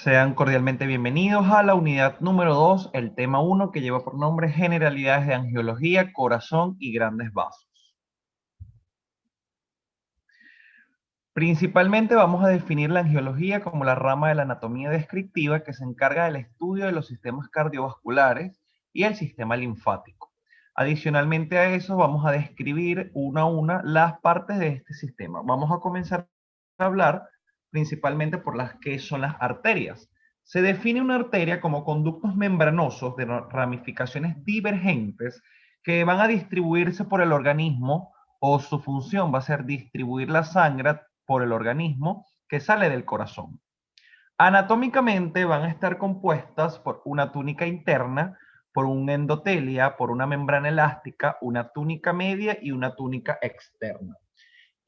Sean cordialmente bienvenidos a la unidad número 2, el tema 1, que lleva por nombre Generalidades de Angiología, Corazón y Grandes Vasos. Principalmente vamos a definir la angiología como la rama de la anatomía descriptiva que se encarga del estudio de los sistemas cardiovasculares y el sistema linfático. Adicionalmente a eso, vamos a describir una a una las partes de este sistema. Vamos a comenzar a hablar principalmente por las que son las arterias. Se define una arteria como conductos membranosos de ramificaciones divergentes que van a distribuirse por el organismo, o su función va a ser distribuir la sangre por el organismo que sale del corazón. Anatómicamente van a estar compuestas por una túnica interna, por un endotelia, por una membrana elástica, una túnica media y una túnica externa.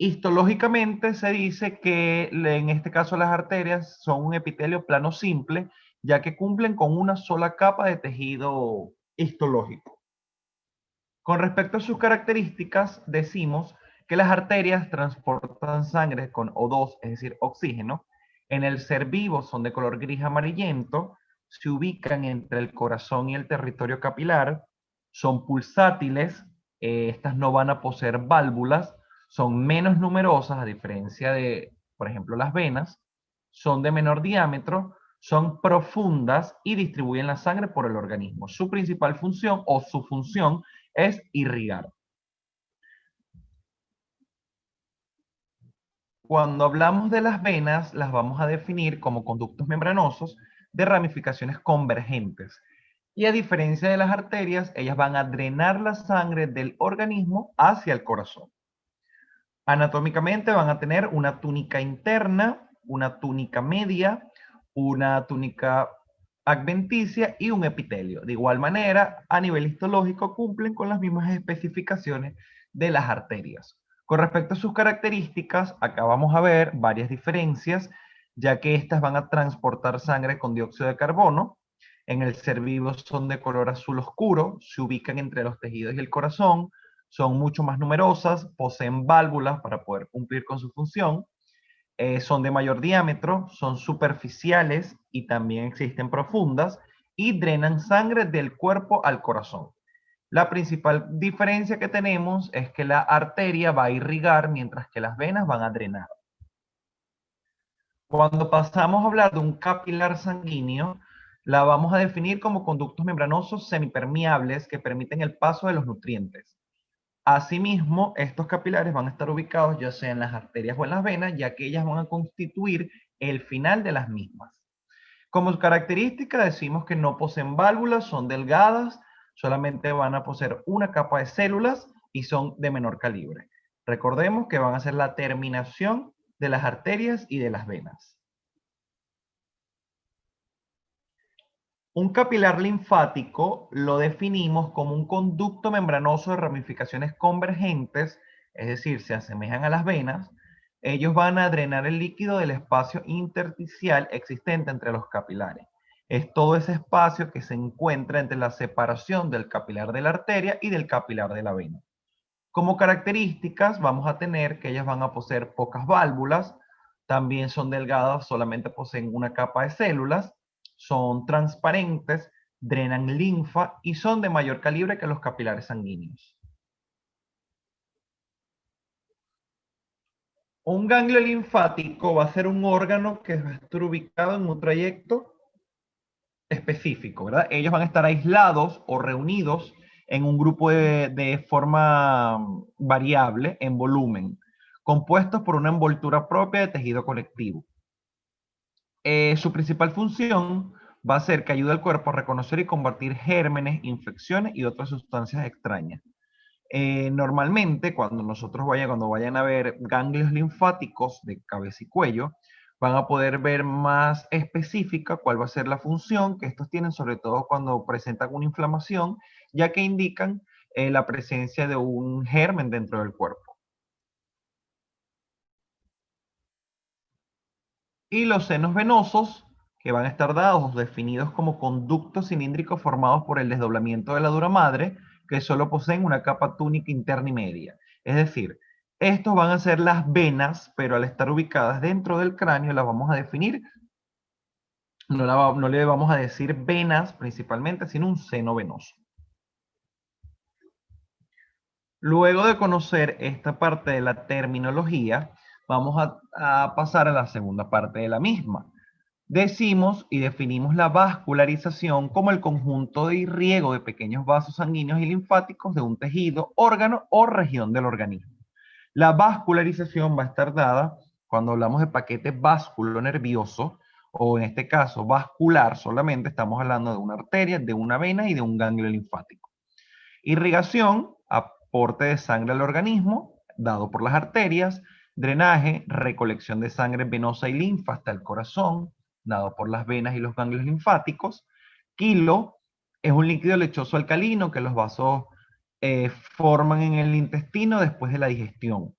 Histológicamente se dice que en este caso las arterias son un epitelio plano simple, ya que cumplen con una sola capa de tejido histológico. Con respecto a sus características, decimos que las arterias transportan sangre con O2, es decir, oxígeno. En el ser vivo son de color gris amarillento, se ubican entre el corazón y el territorio capilar, son pulsátiles, estas no van a poseer válvulas, son menos numerosas a diferencia de, por ejemplo, las venas, son de menor diámetro, son profundas y distribuyen la sangre por el organismo. Su principal función o su función es irrigar. Cuando hablamos de las venas, las vamos a definir como conductos membranosos de ramificaciones convergentes. Y a diferencia de las arterias, ellas van a drenar la sangre del organismo hacia el corazón. Anatómicamente van a tener una túnica interna, una túnica media, una túnica adventicia y un epitelio. De igual manera, a nivel histológico cumplen con las mismas especificaciones de las arterias. Con respecto a sus características, acá vamos a ver varias diferencias, ya que estas van a transportar sangre con dióxido de carbono. En el ser vivo son de color azul oscuro, se ubican entre los tejidos y el corazón, son mucho más numerosas, poseen válvulas para poder cumplir con su función, son de mayor diámetro, son superficiales y también existen profundas y drenan sangre del cuerpo al corazón. La principal diferencia que tenemos es que la arteria va a irrigar mientras que las venas van a drenar. Cuando pasamos a hablar de un capilar sanguíneo, la vamos a definir como conductos membranosos semipermeables que permiten el paso de los nutrientes. Asimismo, estos capilares van a estar ubicados ya sea en las arterias o en las venas, ya que ellas van a constituir el final de las mismas. Como característica decimos que no poseen válvulas, son delgadas, solamente van a poseer una capa de células y son de menor calibre. Recordemos que van a ser la terminación de las arterias y de las venas. Un capilar linfático lo definimos como un conducto membranoso de ramificaciones convergentes, es decir, se asemejan a las venas. Ellos van a drenar el líquido del espacio intersticial existente entre los capilares. Es todo ese espacio que se encuentra entre la separación del capilar de la arteria y del capilar de la vena. Como características vamos a tener que ellas van a poseer pocas válvulas, también son delgadas, solamente poseen una capa de células, son transparentes, drenan linfa y son de mayor calibre que los capilares sanguíneos. Un ganglio linfático va a ser un órgano que va a estar ubicado en un trayecto específico, ¿verdad? Ellos van a estar aislados o reunidos en un grupo de forma variable en volumen, compuestos por una envoltura propia de tejido conectivo. Su principal función va a ser que ayude al cuerpo a reconocer y combatir gérmenes, infecciones y otras sustancias extrañas. Normalmente, cuando vayan a ver ganglios linfáticos de cabeza y cuello, van a poder ver más específica cuál va a ser la función que estos tienen, sobre todo cuando presentan una inflamación, ya que indican la presencia de un germen dentro del cuerpo. Y los senos venosos, que van a estar dados o definidos como conductos cilíndricos formados por el desdoblamiento de la dura madre, que solo poseen una capa túnica interna y media. Es decir, estos van a ser las venas, pero al estar ubicadas dentro del cráneo las vamos a definir No le vamos a decir venas principalmente, sino un seno venoso. Luego de conocer esta parte de la terminología, vamos a pasar a la segunda parte de la misma. Decimos y definimos la vascularización como el conjunto de irriego de pequeños vasos sanguíneos y linfáticos de un tejido, órgano o región del organismo. La vascularización va a estar dada cuando hablamos de paquete nervioso, o en este caso vascular solamente, estamos hablando de una arteria, de una vena y de un ganglio linfático. Irrigación, aporte de sangre al organismo, dado por las arterias. Drenaje, recolección de sangre venosa y linfa hasta el corazón, dado por las venas y los ganglios linfáticos. Quilo, es un líquido lechoso alcalino que los vasos forman en el intestino después de la digestión.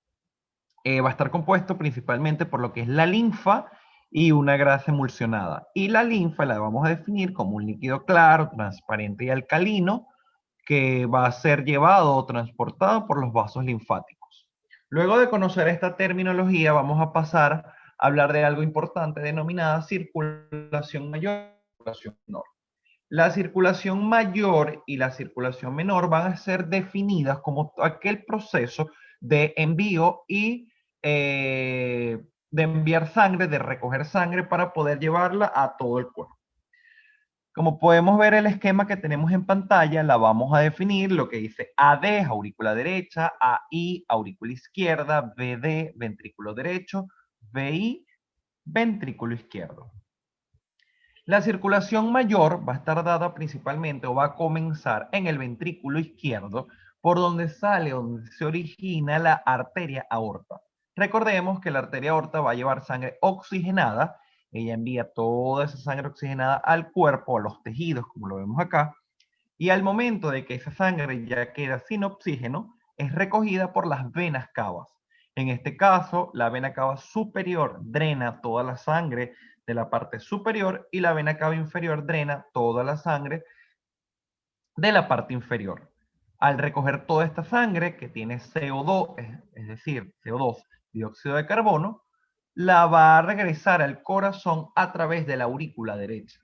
Va a estar compuesto principalmente por lo que es la linfa y una grasa emulsionada. Y la linfa la vamos a definir como un líquido claro, transparente y alcalino, que va a ser llevado o transportado por los vasos linfáticos. Luego de conocer esta terminología, vamos a pasar a hablar de algo importante denominada circulación mayor y circulación menor. La circulación mayor y la circulación menor van a ser definidas como aquel proceso de envío y de enviar sangre, de recoger sangre para poder llevarla a todo el cuerpo. Como podemos ver el esquema que tenemos en pantalla, la vamos a definir lo que dice AD, aurícula derecha, AI, aurícula izquierda, BD, ventrículo derecho, VI, ventrículo izquierdo. La circulación mayor va a estar dada principalmente o va a comenzar en el ventrículo izquierdo, por donde donde se origina la arteria aorta. Recordemos que la arteria aorta va a llevar sangre oxigenada. Ella envía toda esa sangre oxigenada al cuerpo, a los tejidos, como lo vemos acá, y al momento de que esa sangre ya queda sin oxígeno, es recogida por las venas cavas. En este caso, la vena cava superior drena toda la sangre de la parte superior y la vena cava inferior drena toda la sangre de la parte inferior. Al recoger toda esta sangre que tiene CO2, es decir, CO2, dióxido de carbono, la va a regresar al corazón a través de la aurícula derecha.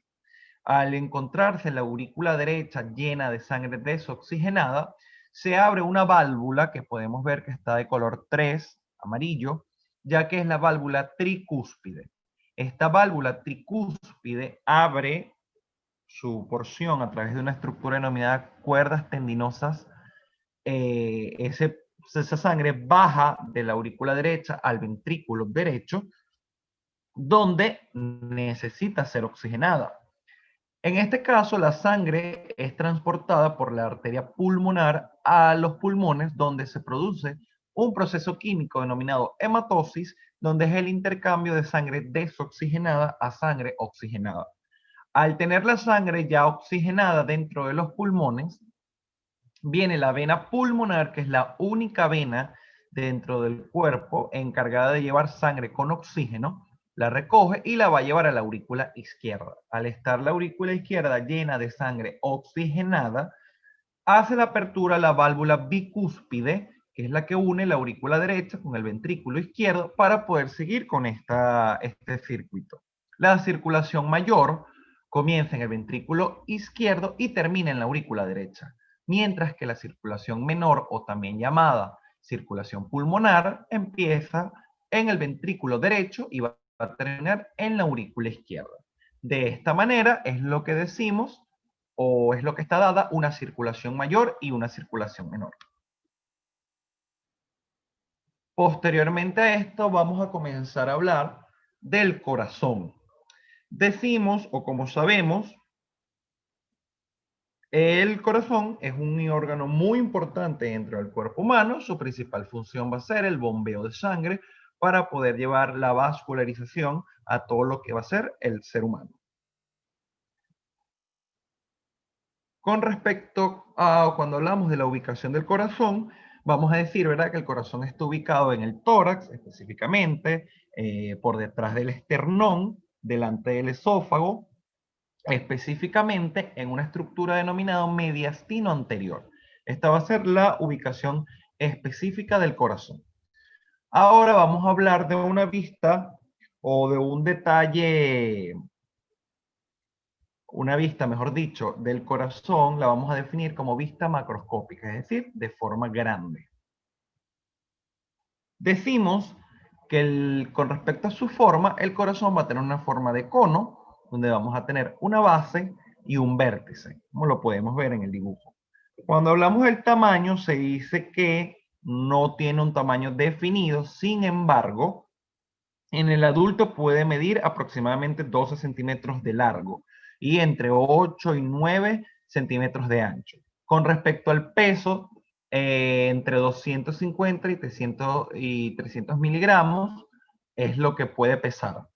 Al encontrarse la aurícula derecha llena de sangre desoxigenada, se abre una válvula que podemos ver que está de color 3, amarillo, ya que es la válvula tricúspide. Esta válvula tricúspide abre su porción a través de una estructura denominada cuerdas tendinosas. Esa sangre baja de la aurícula derecha al ventrículo derecho, donde necesita ser oxigenada. En este caso, la sangre es transportada por la arteria pulmonar a los pulmones, donde se produce un proceso químico denominado hematosis, donde es el intercambio de sangre desoxigenada a sangre oxigenada. Al tener la sangre ya oxigenada dentro de los pulmones, viene la vena pulmonar, que es la única vena dentro del cuerpo encargada de llevar sangre con oxígeno, la recoge y la va a llevar a la aurícula izquierda. Al estar la aurícula izquierda llena de sangre oxigenada, hace la apertura la válvula bicúspide, que es la que une la aurícula derecha con el ventrículo izquierdo para poder seguir con este circuito. La circulación mayor comienza en el ventrículo izquierdo y termina en la aurícula derecha, mientras que la circulación menor, o también llamada circulación pulmonar, empieza en el ventrículo derecho y va a terminar en la aurícula izquierda. De esta manera es lo que decimos, o es lo que está dada, una circulación mayor y una circulación menor. Posteriormente a esto vamos a comenzar a hablar del corazón. Decimos, o como sabemos, el corazón es un órgano muy importante dentro del cuerpo humano. Su principal función va a ser el bombeo de sangre para poder llevar la vascularización a todo lo que va a ser el ser humano. Con respecto a cuando hablamos de la ubicación del corazón, vamos a decir, ¿verdad?, que el corazón está ubicado en el tórax, específicamente, por detrás del esternón, delante del esófago, específicamente en una estructura denominada mediastino anterior. Esta va a ser la ubicación específica del corazón. Ahora vamos a hablar de una vista o de un detalle una vista, mejor dicho, del corazón, la vamos a definir como vista macroscópica, es decir, de forma grande. Decimos que con respecto a su forma, el corazón va a tener una forma de cono, donde vamos a tener una base y un vértice, como lo podemos ver en el dibujo. Cuando hablamos del tamaño, se dice que no tiene un tamaño definido, sin embargo, en el adulto puede medir aproximadamente 12 centímetros de largo y entre 8 y 9 centímetros de ancho. Con respecto al peso, entre 250 y 300 miligramos es lo que puede pesar.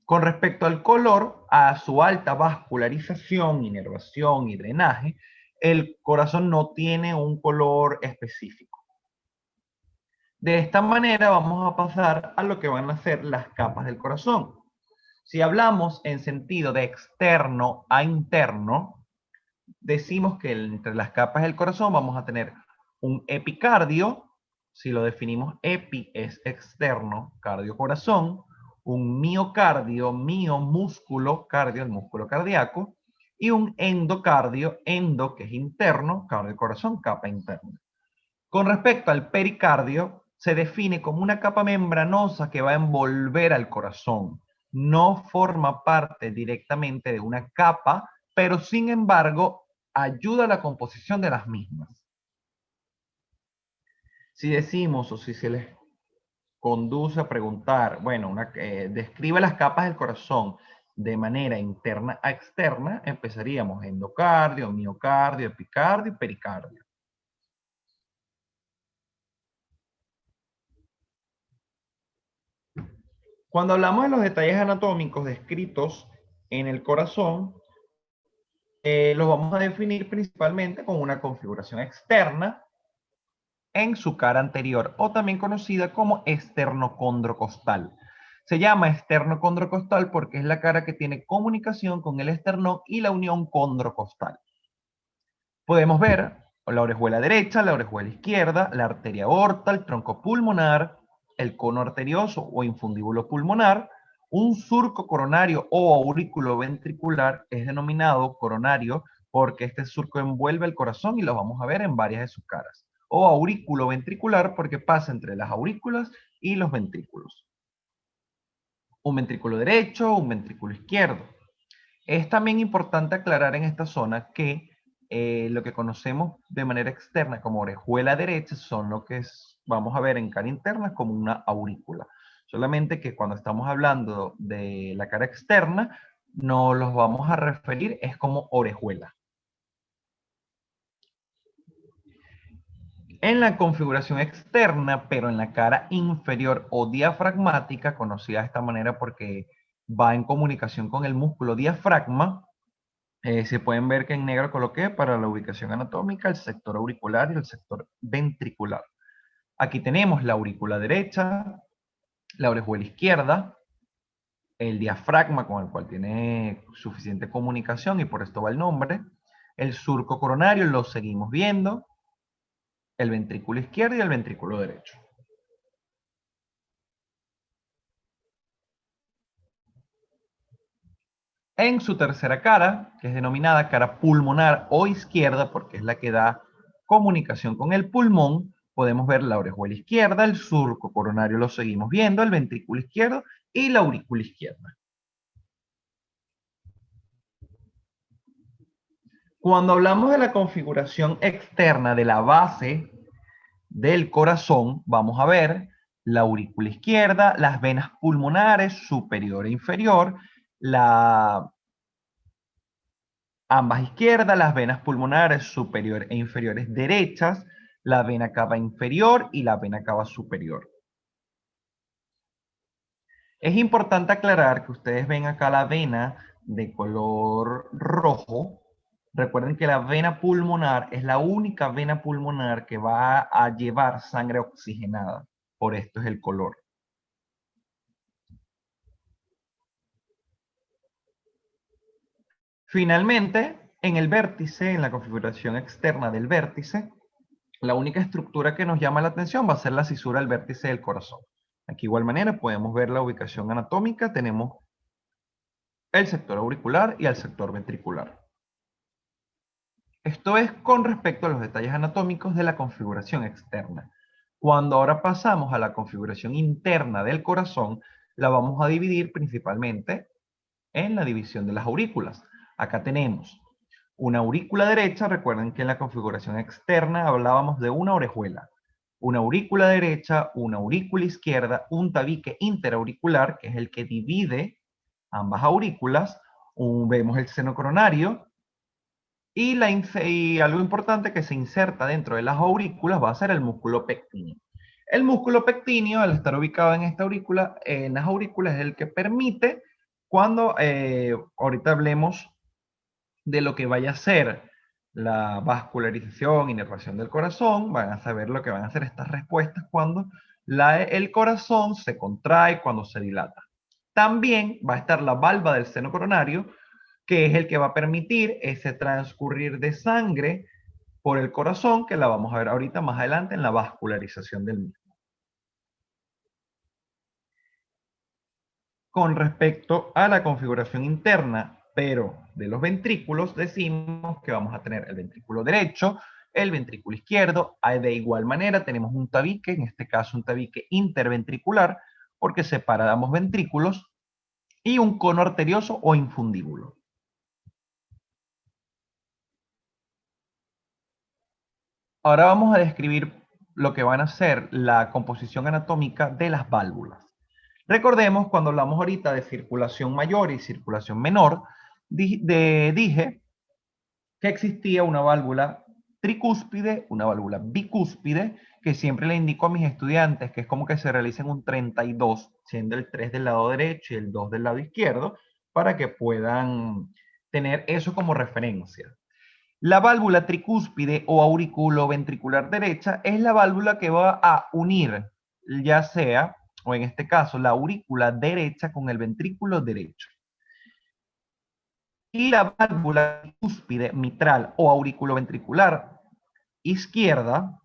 Con respecto al color, a su alta vascularización, inervación y drenaje, el corazón no tiene un color específico. De esta manera vamos a pasar a lo que van a ser las capas del corazón. Si hablamos en sentido de externo a interno, decimos que entre las capas del corazón vamos a tener un epicardio, si lo definimos epi es externo, cardio corazón, un miocardio, mio músculo, cardio, el músculo cardíaco, y un endocardio, endo que es interno, cardio corazón, capa interna. Con respecto al pericardio, se define como una capa membranosa que va a envolver al corazón. No forma parte directamente de una capa, pero sin embargo ayuda a la composición de las mismas. Si decimos o si se les conduce a preguntar, bueno, describe las capas del corazón de manera interna a externa, empezaríamos endocardio, miocardio, epicardio y pericardio. Cuando hablamos de los detalles anatómicos descritos en el corazón, los vamos a definir principalmente con una configuración externa en su cara anterior, o también conocida como esternocondrocostal. Se llama esternocondrocostal porque es la cara que tiene comunicación con el esternón y la unión condrocostal. Podemos ver la orejuela derecha, la orejuela izquierda, la arteria aorta, el tronco pulmonar, el cono arterioso o infundíbulo pulmonar. Un surco coronario o aurículo ventricular es denominado coronario porque este surco envuelve el corazón y lo vamos a ver en varias de sus caras. O aurículo ventricular porque pasa entre las aurículas y los ventrículos. Un ventrículo derecho, un ventrículo izquierdo. Es también importante aclarar en esta zona que lo que conocemos de manera externa como orejuela derecha son lo que vamos a ver en cara interna como una aurícula. Solamente que cuando estamos hablando de la cara externa, nos los vamos a referir es como orejuela. En la configuración externa, pero en la cara inferior o diafragmática, conocida de esta manera porque va en comunicación con el músculo diafragma, se pueden ver que en negro coloqué para la ubicación anatómica el sector auricular y el sector ventricular. Aquí tenemos la aurícula derecha, la orejuela izquierda, el diafragma con el cual tiene suficiente comunicación y por esto va el nombre, el surco coronario lo seguimos viendo, el ventrículo izquierdo y el ventrículo derecho. En su tercera cara, que es denominada cara pulmonar o izquierda, porque es la que da comunicación con el pulmón, podemos ver la orejuela izquierda, el surco coronario lo seguimos viendo, el ventrículo izquierdo y la aurícula izquierda. Cuando hablamos de la configuración externa de la base del corazón, vamos a ver la aurícula izquierda, las venas pulmonares superior e inferior, ambas izquierdas, las venas pulmonares superior e inferiores derechas, la vena cava inferior y la vena cava superior. Es importante aclarar que ustedes ven acá la vena de color rojo. Recuerden que la vena pulmonar es la única vena pulmonar que va a llevar sangre oxigenada. Por esto es el color. Finalmente, en el vértice, en la configuración externa del vértice, la única estructura que nos llama la atención va a ser la cisura del vértice del corazón. Aquí de igual manera podemos ver la ubicación anatómica, tenemos el sector auricular y el sector ventricular. Esto es con respecto a los detalles anatómicos de la configuración externa. Cuando ahora pasamos a la configuración interna del corazón, la vamos a dividir principalmente en la división de las aurículas. Acá tenemos una aurícula derecha. Recuerden que en la configuración externa hablábamos de una orejuela. Una aurícula derecha, una aurícula izquierda, un tabique interauricular, que es el que divide ambas aurículas. Vemos el seno coronario. Y algo importante que se inserta dentro de las aurículas va a ser el músculo pectíneo. El músculo pectíneo, al estar ubicado en esta aurícula, en las aurículas, es el que permite, cuando ahorita hablemos de lo que vaya a ser la vascularización, inervación del corazón, van a saber lo que van a hacer estas respuestas cuando el corazón se contrae, cuando se dilata. También va a estar la valva del seno coronario, que es el que va a permitir ese transcurrir de sangre por el corazón, que la vamos a ver ahorita más adelante en la vascularización del mismo. Con respecto a la configuración interna, pero de los ventrículos, decimos que vamos a tener el ventrículo derecho, el ventrículo izquierdo. De igual manera tenemos un tabique, en este caso un tabique interventricular, porque separa ambos ventrículos, y un cono arterioso o infundíbulo. Ahora vamos a describir lo que van a ser la composición anatómica de las válvulas. Recordemos, cuando hablamos ahorita de circulación mayor y circulación menor, dije que existía una válvula tricúspide, una válvula bicúspide, que siempre le indico a mis estudiantes que es como que se realicen un 32, siendo el 3 del lado derecho y el 2 del lado izquierdo, para que puedan tener eso como referencia. La válvula tricúspide o auriculoventricular derecha es la válvula que va a unir, ya sea, o en este caso, la aurícula derecha con el ventrículo derecho. Y la válvula tricúspide mitral o auriculoventricular izquierda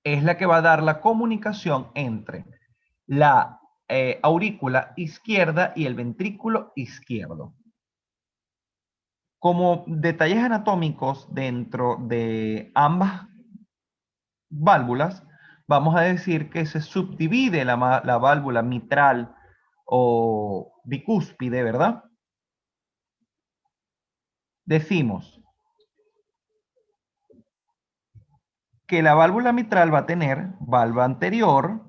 es la que va a dar la comunicación entre la aurícula izquierda y el ventrículo izquierdo. Como detalles anatómicos dentro de ambas válvulas, vamos a decir que se subdivide la válvula mitral o bicúspide, ¿verdad? Decimos que la válvula mitral va a tener valva anterior,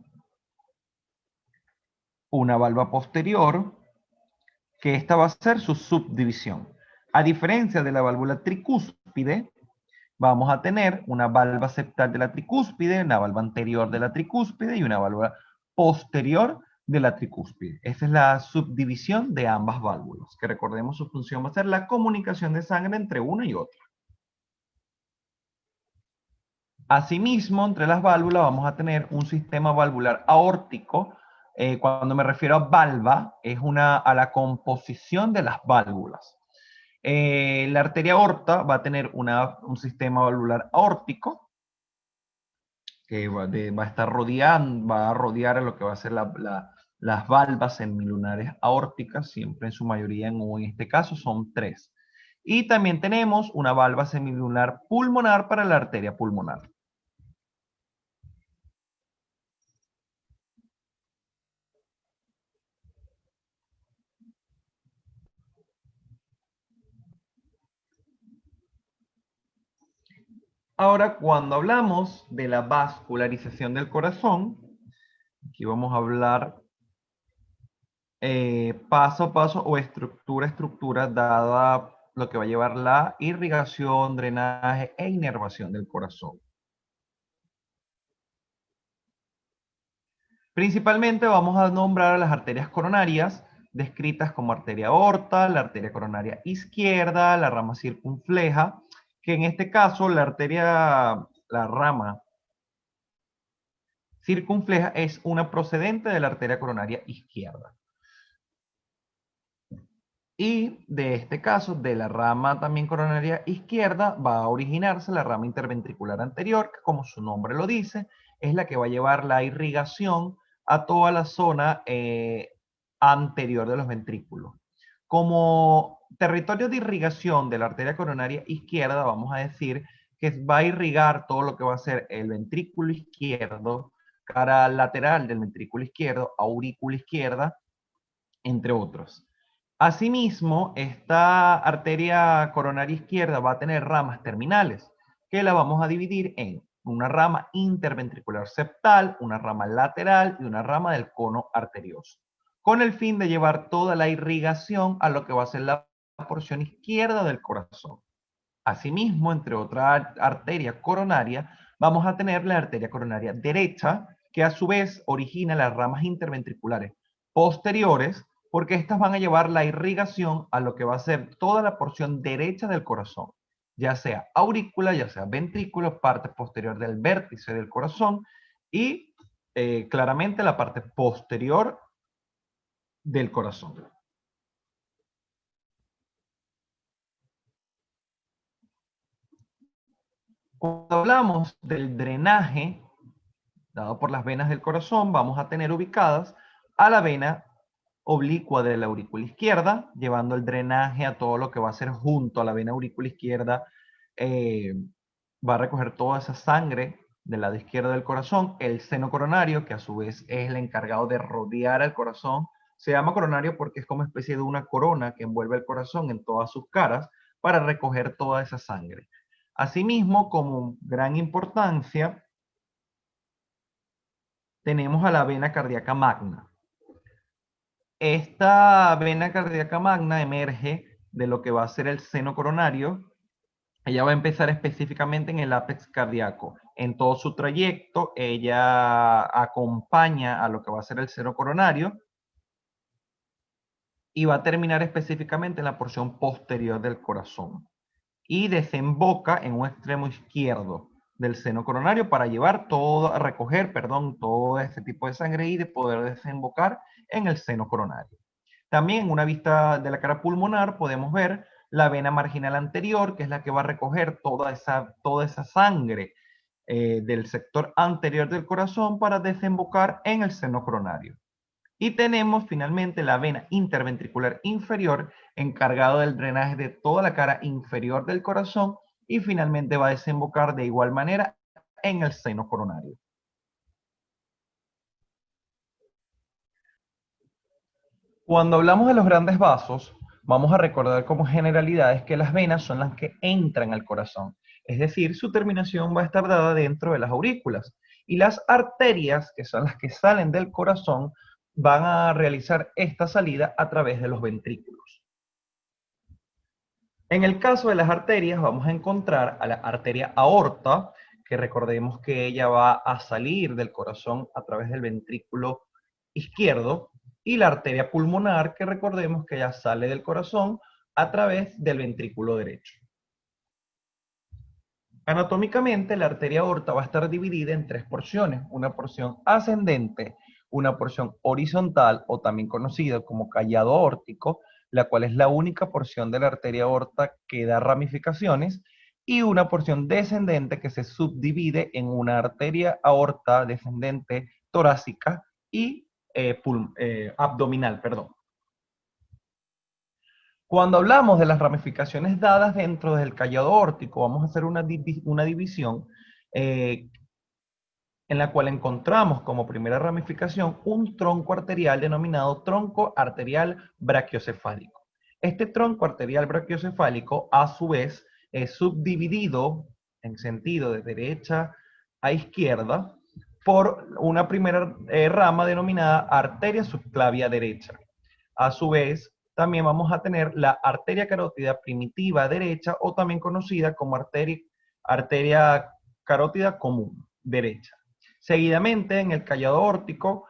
una valva posterior, que esta va a ser su subdivisión. A diferencia de la válvula tricúspide, vamos a tener una valva septal de la tricúspide, una valva anterior de la tricúspide y una válvula posterior de la tricúspide. Esa es la subdivisión de ambas válvulas, que recordemos su función va a ser la comunicación de sangre entre una y otra. Asimismo, entre las válvulas vamos a tener un sistema valvular aórtico. Cuando me refiero a valva, es a la composición de las válvulas. La arteria aorta va a tener un sistema valvular aórtico que va a estar rodeando, va a rodear a lo que va a ser las valvas semilunares aórticas, siempre en su mayoría, en este caso, son 3. Y también tenemos una valva semilunar pulmonar para la arteria pulmonar. Ahora, cuando hablamos de la vascularización del corazón, aquí vamos a hablar paso a paso o estructura a estructura, dada lo que va a llevar la irrigación, drenaje e inervación del corazón. Principalmente vamos a nombrar a las arterias coronarias, descritas como arteria aorta, la arteria coronaria izquierda, la rama circunfleja, que en este caso la rama circunfleja es una procedente de la arteria coronaria izquierda. Y de este caso, de la rama también coronaria izquierda, va a originarse la rama interventricular anterior, que como su nombre lo dice, es la que va a llevar la irrigación a toda la zona anterior de los ventrículos. Como territorio de irrigación de la arteria coronaria izquierda, vamos a decir que va a irrigar todo lo que va a ser el ventrículo izquierdo, cara lateral del ventrículo izquierdo, aurícula izquierda, entre otros. Asimismo, esta arteria coronaria izquierda va a tener ramas terminales, que la vamos a dividir en una rama interventricular septal, una rama lateral y una rama del cono arterioso, con el fin de llevar toda la irrigación a lo que va a ser la porción izquierda del corazón. Asimismo, entre otra arteria coronaria, vamos a tener la arteria coronaria derecha, que a su vez origina las ramas interventriculares posteriores, porque estas van a llevar la irrigación a lo que va a ser toda la porción derecha del corazón, ya sea aurícula, ya sea ventrículo, parte posterior del vértice del corazón y claramente la parte posterior del corazón. Cuando hablamos del drenaje dado por las venas del corazón, vamos a tener ubicadas a la vena oblicua de la aurícula izquierda, llevando el drenaje a todo lo que va a ser junto a la vena aurícula izquierda, va a recoger toda esa sangre del lado izquierdo del corazón. El seno coronario, que a su vez es el encargado de rodear al corazón, se llama coronario porque es como especie de una corona que envuelve el corazón en todas sus caras para recoger toda esa sangre. Asimismo, como gran importancia, tenemos a la vena cardíaca magna. Esta vena cardíaca magna emerge de lo que va a ser el seno coronario. Ella va a empezar específicamente en el ápex cardíaco. En todo su trayecto, ella acompaña a lo que va a ser el seno coronario y va a terminar específicamente en la porción posterior del corazón. Y desemboca en un extremo izquierdo del seno coronario para llevar todo, recoger, perdón, todo este tipo de sangre y de poder desembocar en el seno coronario. También en una vista de la cara pulmonar podemos ver la vena marginal anterior, que es la que va a recoger toda esa sangre del sector anterior del corazón para desembocar en el seno coronario. Y tenemos finalmente la vena interventricular inferior, encargado del drenaje de toda la cara inferior del corazón y finalmente va a desembocar de igual manera en el seno coronario. Cuando hablamos de los grandes vasos, vamos a recordar como generalidades que las venas son las que entran al corazón, es decir, su terminación va a estar dada dentro de las aurículas. Y las arterias, que son las que salen del corazón, van a realizar esta salida a través de los ventrículos. En el caso de las arterias, vamos a encontrar a la arteria aorta, que recordemos que ella va a salir del corazón a través del ventrículo izquierdo, y la arteria pulmonar, que recordemos que ya sale del corazón a través del ventrículo derecho. Anatómicamente, la arteria aorta va a estar dividida en tres porciones: una porción ascendente, una porción horizontal, o también conocida como callado aórtico, la cual es la única porción de la arteria aorta que da ramificaciones, y una porción descendente que se subdivide en una arteria aorta descendente torácica y abdominal, perdón. Cuando hablamos de las ramificaciones dadas dentro del callado aórtico, vamos a hacer una división eh, en la cual encontramos como primera ramificación un tronco arterial denominado tronco arterial brachiocefálico. Este tronco arterial brachiocefálico, a su vez, es subdividido en sentido de derecha a izquierda por una primera rama denominada arteria subclavia derecha. A su vez, también vamos a tener la arteria carótida primitiva derecha, o también conocida como arteria carótida común derecha. Seguidamente, en el callado aórtico,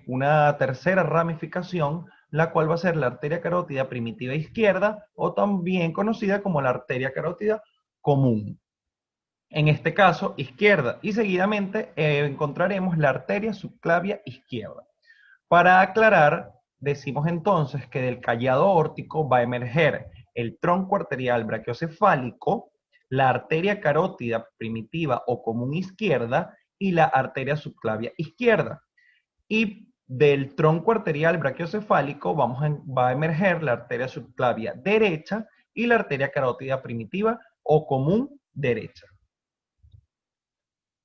una tercera ramificación, la cual va a ser la arteria carótida primitiva izquierda, o también conocida como la arteria carótida común. En este caso, izquierda. Y seguidamente encontraremos la arteria subclavia izquierda. Para aclarar, decimos entonces que del callado aórtico va a emerger el tronco arterial brachiocefálico, la arteria carótida primitiva o común izquierda y la arteria subclavia izquierda. Y del tronco arterial brachiocefálico va a emerger la arteria subclavia derecha y la arteria carótida primitiva o común derecha.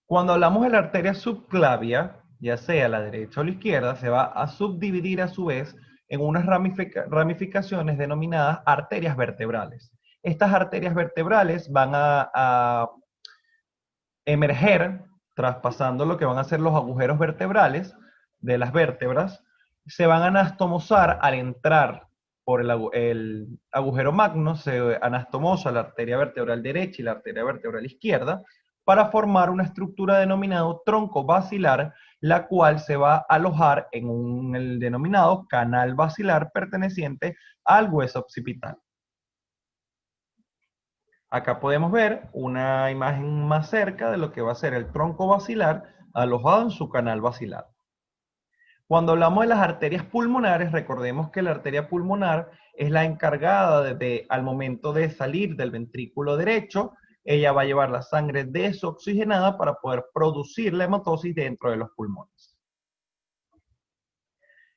Cuando hablamos de la arteria subclavia, ya sea la derecha o la izquierda, se va a subdividir a su vez en unas ramificaciones denominadas arterias vertebrales. Estas arterias vertebrales van a emerger, traspasando lo que van a ser los agujeros vertebrales de las vértebras, se van a anastomosar al entrar por el agujero magno, se anastomosa la arteria vertebral derecha y la arteria vertebral izquierda, para formar una estructura denominada tronco basilar, la cual se va a alojar en el denominado canal basilar perteneciente al hueso occipital. Acá podemos ver una imagen más cerca de lo que va a ser el tronco basilar alojado en su canal basilar. Cuando hablamos de las arterias pulmonares, recordemos que la arteria pulmonar es la encargada al momento de salir del ventrículo derecho, ella va a llevar la sangre desoxigenada para poder producir la hematosis dentro de los pulmones.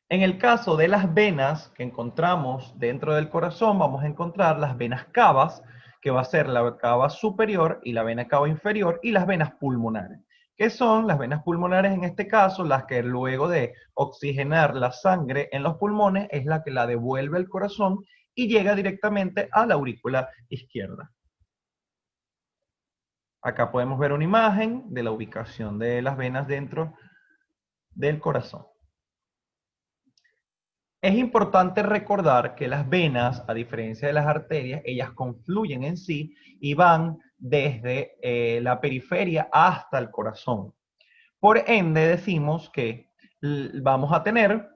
En el caso de las venas que encontramos dentro del corazón, vamos a encontrar las venas cavas, que va a ser la cava superior y la vena cava inferior, y las venas pulmonares, que son las venas pulmonares en este caso, las que luego de oxigenar la sangre en los pulmones, es la que la devuelve al corazón y llega directamente a la aurícula izquierda. Acá podemos ver una imagen de la ubicación de las venas dentro del corazón. Es importante recordar que las venas, a diferencia de las arterias, ellas confluyen en sí y van desde la periferia hasta el corazón. Por ende, decimos que vamos a tener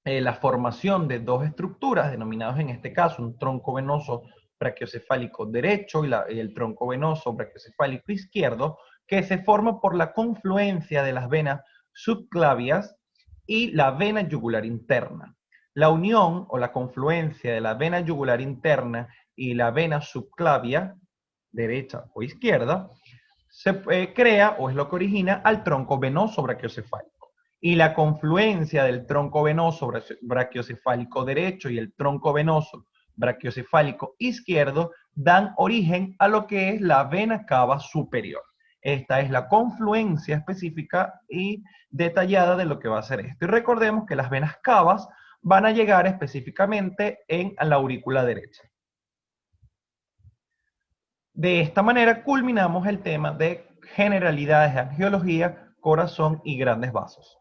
la formación de dos estructuras, denominadas en este caso un tronco venoso brachiocefálico derecho y el tronco venoso brachiocefálico izquierdo, que se forma por la confluencia de las venas subclavias y la vena yugular interna. La unión o la confluencia de la vena yugular interna y la vena subclavia, derecha o izquierda, se crea o es lo que origina al tronco venoso brachiocefálico. Y la confluencia del tronco venoso brachiocefálico derecho y el tronco venoso brachiocefálico izquierdo dan origen a lo que es la vena cava superior. Esta es la confluencia específica y detallada de lo que va a ser esto. Y recordemos que las venas cavas van a llegar específicamente en la aurícula derecha. De esta manera culminamos el tema de generalidades de angiología, corazón y grandes vasos.